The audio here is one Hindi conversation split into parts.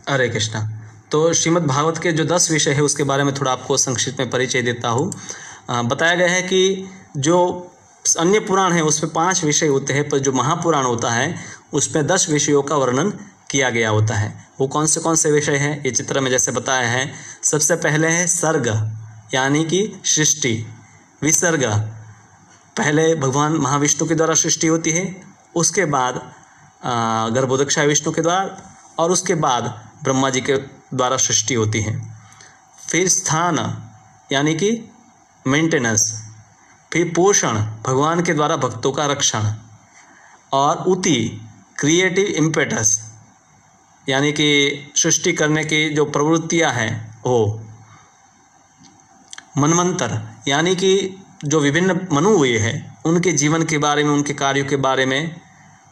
हरे कृष्णा। तो श्रीमद् भागवत के जो 10 विषय है उसके बारे में थोड़ा आपको संक्षिप्त में परिचय देता हूँ। बताया गया है कि जो अन्य पुराण है उसमें 5 विषय होते हैं, पर जो महापुराण होता है उसमें 10 विषयों का वर्णन किया गया होता है। वो कौन से विषय हैं ये चित्र में जैसे बताया है। सबसे पहले है सर्ग, यानी कि सृष्टि। विसर्ग, पहले भगवान महाविष्णु के द्वारा सृष्टि होती है, उसके बाद गर्भोदक्षाय विष्णु के द्वारा, और उसके बाद ब्रह्मा जी के द्वारा सृष्टि होती है। फिर स्थान, यानी कि मेंटेनेंस। फिर पोषण, भगवान के द्वारा भक्तों का रक्षण। और उति, क्रिएटिव इम्पेटस, यानी कि सृष्टि करने की जो प्रवृत्तियां हैं वो। मनवंतर, यानी कि जो विभिन्न मनु हुए हैं उनके जीवन के बारे में, उनके कार्यों के बारे में।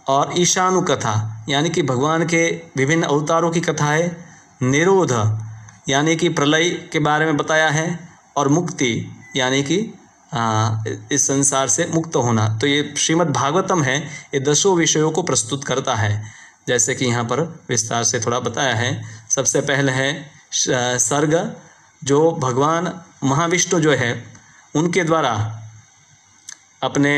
और ईशानु कथा, यानी कि भगवान के विभिन्न अवतारों की कथा है। निरोध, यानी कि प्रलय के बारे में बताया है। और मुक्ति, यानी कि इस संसार से मुक्त होना। तो ये श्रीमद् भागवतम है, ये 10 विषयों को प्रस्तुत करता है, जैसे कि यहाँ पर विस्तार से थोड़ा बताया है। सबसे पहले है सर्ग, जो भगवान महाविष्णु जो है उनके द्वारा अपने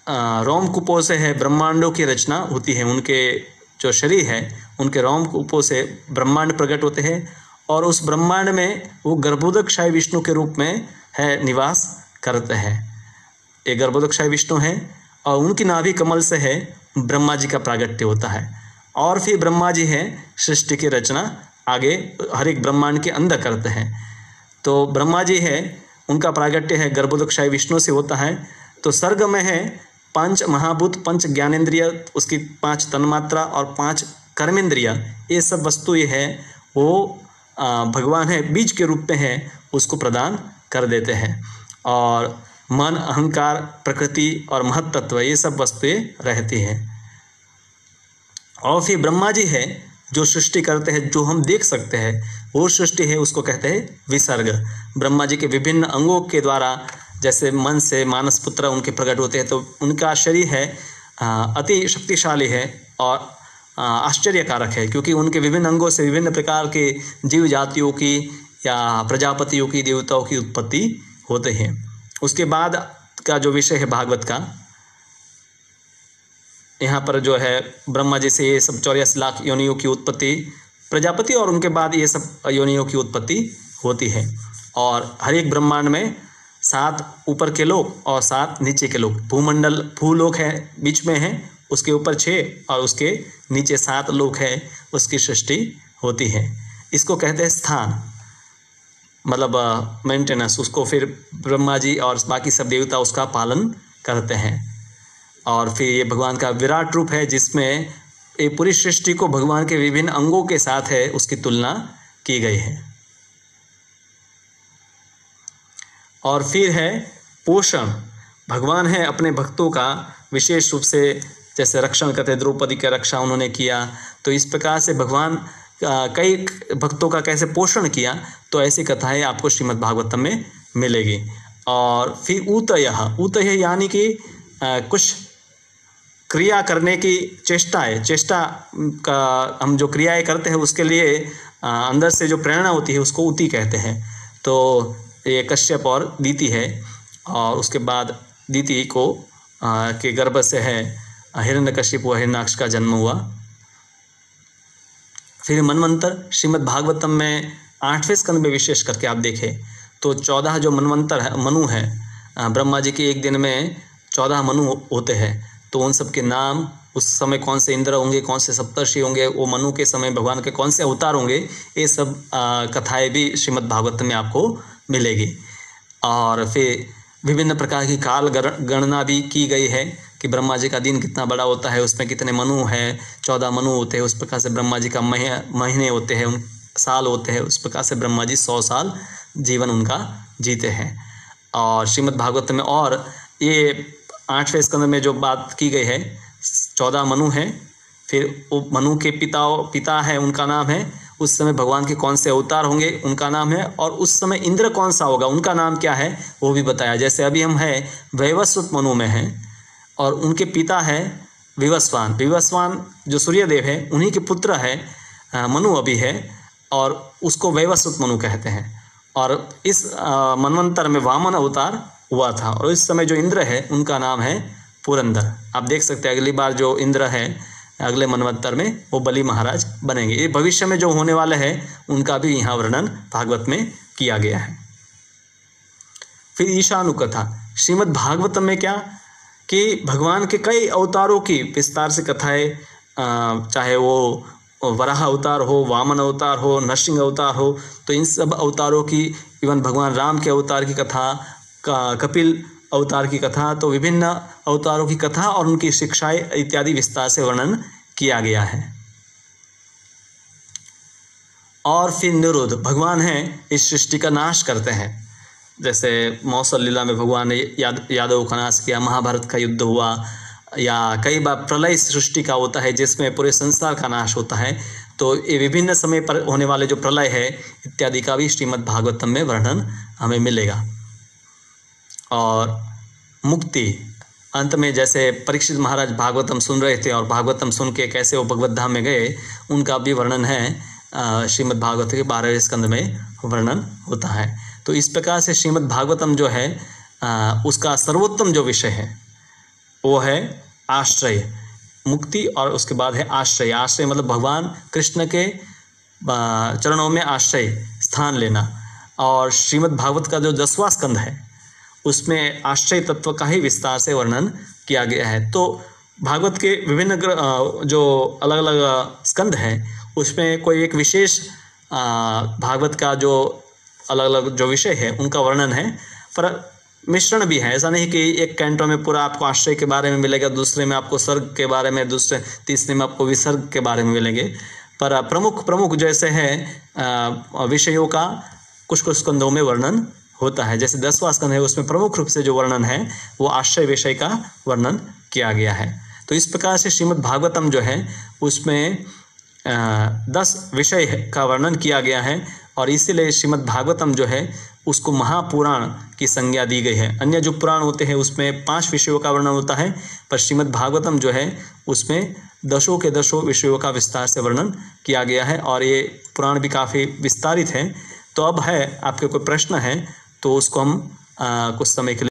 रोमकूपों से है ब्रह्मांडों की रचना होती है। उनके जो शरीर है उनके रोमकूपों से ब्रह्मांड प्रकट होते हैं, और उस ब्रह्मांड में वो गर्भोदक्षाय विष्णु के रूप में है निवास करते हैं। ये गर्भोदक्षाय विष्णु हैं, और उनकी नाभि कमल से है ब्रह्मा जी का प्रागट्य होता है। और फिर ब्रह्मा जी हैं सृष्टि की रचना आगे हर एक ब्रह्मांड के अंदर करते हैं। तो ब्रह्मा जी है, उनका प्रागट्य है गर्भोदक्षाय विष्णु से होता है। तो सर्ग में है 5 महाभूत, 5 ज्ञानेंद्रिय, उसकी 5 तन्मात्रा और 5 कर्मेंद्रिय, ये सब वस्तुएं है वो भगवान है बीज के रूप में है उसको प्रदान कर देते हैं। और मन, अहंकार, प्रकृति और महत्त्व, ये सब वस्तुएं रहती हैं। और फिर ब्रह्मा जी है जो सृष्टि करते हैं, जो हम देख सकते हैं वो सृष्टि है, उसको कहते हैं विसर्ग। ब्रह्मा जी के विभिन्न अंगों के द्वारा, जैसे मन से मानस पुत्र उनके प्रकट होते हैं, तो उनका शरीर है अति शक्तिशाली है और आश्चर्यकारक है, क्योंकि उनके विभिन्न अंगों से विभिन्न प्रकार के जीव जातियों की या प्रजापतियों की, देवताओं की उत्पत्ति होते हैं। उसके बाद का जो विषय है भागवत का, यहाँ पर जो है ब्रह्मा जी से ये सब 84 लाख योनियों की उत्पत्ति, प्रजापति और उनके बाद ये सब योनियों की उत्पत्ति होती है। और हर एक ब्रह्मांड में 7 ऊपर के लोक और 7 नीचे के लोक, भूमंडल भूलोक है बीच में है, उसके ऊपर 6 और उसके नीचे 7 लोक है, उसकी सृष्टि होती है। इसको कहते हैं स्थान, मतलब मेंटेनेंस। उसको फिर ब्रह्मा जी और बाकी सब देवता उसका पालन करते हैं। और फिर ये भगवान का विराट रूप है, जिसमें ये पूरी सृष्टि को भगवान के विभिन्न अंगों के साथ है उसकी तुलना की गई है। और फिर है पोषण, भगवान है अपने भक्तों का विशेष रूप से, जैसे रक्षण करते, द्रौपदी का रक्षा उन्होंने किया, तो इस प्रकार से भगवान कई भक्तों का कैसे पोषण किया, तो ऐसी कथाएं आपको श्रीमद् भागवतम में मिलेगी। और फिर ऊतयः, यानी कि कुछ क्रिया करने की चेष्टा का हम जो क्रियाएं करते हैं उसके लिए अंदर से जो प्रेरणा होती है उसको ऊती कहते हैं। तो ये कश्यप और दीति है, और उसके बाद दीति को के गर्भ से है हिरण्यकशिपु व हिरण्याक्ष का जन्म हुआ। फिर मनवंतर, श्रीमद् भागवतम में 8वें स्कंद में विशेष करके आप देखें तो 14 जो मनवंतर है, मनु है, ब्रह्मा जी के एक दिन में 14 मनु होते हैं। तो उन सब के नाम, उस समय कौन से इंद्र होंगे, कौन से सप्तर्षि होंगे, वो मनु के समय भगवान के कौन से अवतार होंगे, ये सब कथाएं भी श्रीमद् भागवत में आपको मिलेगी। और फिर विभिन्न प्रकार की काल गणना भी की गई है कि ब्रह्मा जी का दिन कितना बड़ा होता है, उसमें कितने मनु हैं, 14 मनु होते हैं। उस प्रकार से ब्रह्मा जी का महीने होते हैं, उन साल होते हैं, उस प्रकार से ब्रह्मा जी 100 साल जीवन उनका जीते हैं। और श्रीमद् भागवत में और ये 8वें स्कंद में जो बात की गई है, 14 मनु हैं। फिर वो मनु के पिता है, उनका नाम है, उस समय भगवान के कौन से अवतार होंगे उनका नाम है, और उस समय इंद्र कौन सा होगा उनका नाम क्या है वो भी बताया। जैसे अभी हम हैं वैवस्वत मनु में हैं, और उनके पिता है विवस्वान जो सूर्यदेव है, उन्हीं के पुत्र है मनु अभी है और उसको वैवस्वत मनु कहते हैं। और इस मनवंतर में वामन अवतार हुआ था और इस समय जो इंद्र है उनका नाम है पुरंदर। आप देख सकते हैं अगली बार जो इंद्र है अगले मनवंतर में वो बलि महाराज बनेंगे। ये भविष्य में जो होने वाले हैं उनका भी यहाँ वर्णन भागवत में किया गया है। फिर ईशानु कथा श्रीमद् भागवतम में क्या कि भगवान के कई अवतारों की विस्तार से कथाएं, चाहे वो वराह अवतार हो, वामन अवतार हो, नरसिंह अवतार हो, तो इन सब अवतारों की, इवन भगवान राम के अवतार की कथा, कपिल अवतार की कथा, तो विभिन्न अवतारों की कथा और उनकी शिक्षाएं इत्यादि विस्तार से वर्णन किया गया है। और फिर निरुद्ध भगवान हैं इस सृष्टि का नाश करते हैं। जैसे मौसल लीला में भगवान ने यादव का नाश किया, महाभारत का युद्ध हुआ, या कई बार प्रलय सृष्टि का होता है जिसमें पूरे संसार का नाश होता है। तो ये विभिन्न समय पर होने वाले जो प्रलय है इत्यादि का भी श्रीमद् भागवतम में वर्णन हमें मिलेगा। और मुक्ति अंत में जैसे परीक्षित महाराज भागवतम सुन रहे थे और भागवतम सुन के कैसे वो भगवत धाम में गए, उनका भी वर्णन है श्रीमद् भागवत के 12वें स्कंद में वर्णन होता है। तो इस प्रकार से श्रीमद् भागवतम जो है उसका सर्वोत्तम जो विषय है वो है आश्रय, मुक्ति, और उसके बाद है आश्रय। आश्रय मतलब भगवान कृष्ण के चरणों में आश्रय स्थान लेना। और श्रीमद् भागवत का जो 10वां स्कंद है उसमें आश्रय तत्व का ही विस्तार से वर्णन किया गया है। तो भागवत के विभिन्न जो अलग अलग स्कंद हैं उसमें कोई एक विशेष भागवत का जो अलग अलग जो विषय है उनका वर्णन है, पर मिश्रण भी है। ऐसा नहीं कि एक कैंटो में पूरा आपको आश्रय के बारे में मिलेगा, दूसरे में आपको सर्ग के बारे में, तीसरे में आपको विसर्ग के बारे में मिलेंगे। पर प्रमुख जैसे है विषयों का कुछ कुछ स्कंदों में वर्णन होता है। जैसे 10वां स्कंद है उसमें प्रमुख रूप से जो वर्णन है वो आश्रय विषय का वर्णन किया गया है। तो इस प्रकार से श्रीमद् भागवतम जो है उसमें 10 विषय का वर्णन किया गया है और इसीलिए श्रीमद् भागवतम जो है उसको महापुराण की संज्ञा दी गई है। अन्य जो पुराण होते हैं उसमें 5 विषयों का वर्णन होता है, पर श्रीमद् भागवतम जो है उसमें 10 के 10 विषयों का विस्तार से वर्णन किया गया है और ये पुराण भी काफ़ी विस्तारित है। तो अब है आपके कोई प्रश्न है तो उसको हम कुछ समय के लिए